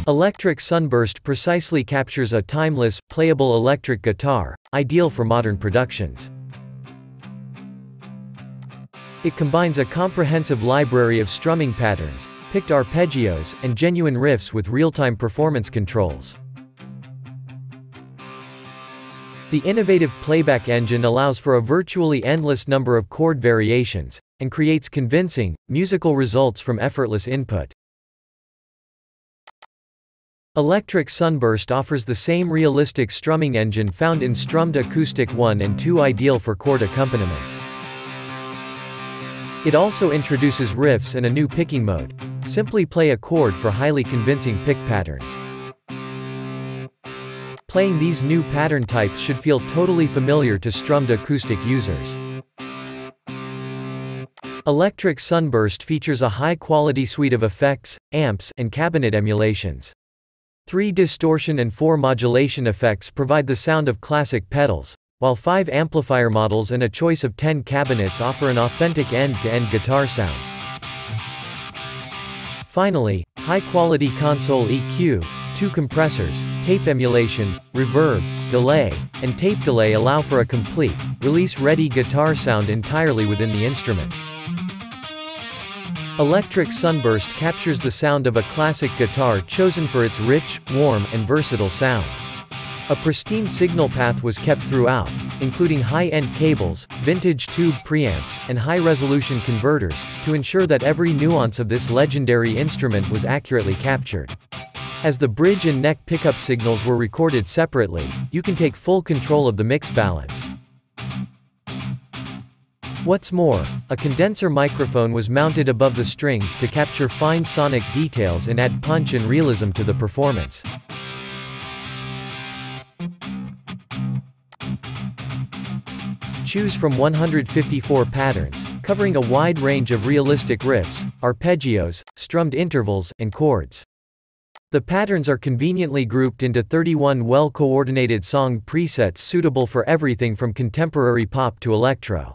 Electric Sunburst precisely captures a timeless, playable electric guitar, ideal for modern productions. It combines a comprehensive library of strumming patterns, picked arpeggios, and genuine riffs with real-time performance controls. The innovative playback engine allows for a virtually endless number of chord variations, and creates convincing, musical results from effortless input. Electric Sunburst offers the same realistic strumming engine found in Strummed Acoustic 1 and 2, ideal for chord accompaniments. It also introduces riffs and a new picking mode. Simply play a chord for highly convincing pick patterns. Playing these new pattern types should feel totally familiar to strummed acoustic users. Electric Sunburst features a high-quality suite of effects, amps, and cabinet emulations. 3 distortion and 4 modulation effects provide the sound of classic pedals, while 5 amplifier models and a choice of 10 cabinets offer an authentic end-to-end guitar sound. Finally, high-quality console EQ, 2 compressors, tape emulation, reverb, delay, and tape delay allow for a complete, release-ready guitar sound entirely within the instrument. Electric Sunburst captures the sound of a classic guitar chosen for its rich, warm, and versatile sound. A pristine signal path was kept throughout, including high-end cables, vintage tube preamps, and high-resolution converters, to ensure that every nuance of this legendary instrument was accurately captured. As the bridge and neck pickup signals were recorded separately, you can take full control of the mix balance. What's more, a condenser microphone was mounted above the strings to capture fine sonic details and add punch and realism to the performance. Choose from 154 patterns, covering a wide range of realistic riffs, arpeggios, strummed intervals, and chords. The patterns are conveniently grouped into 31 well-coordinated song presets suitable for everything from contemporary pop to electro.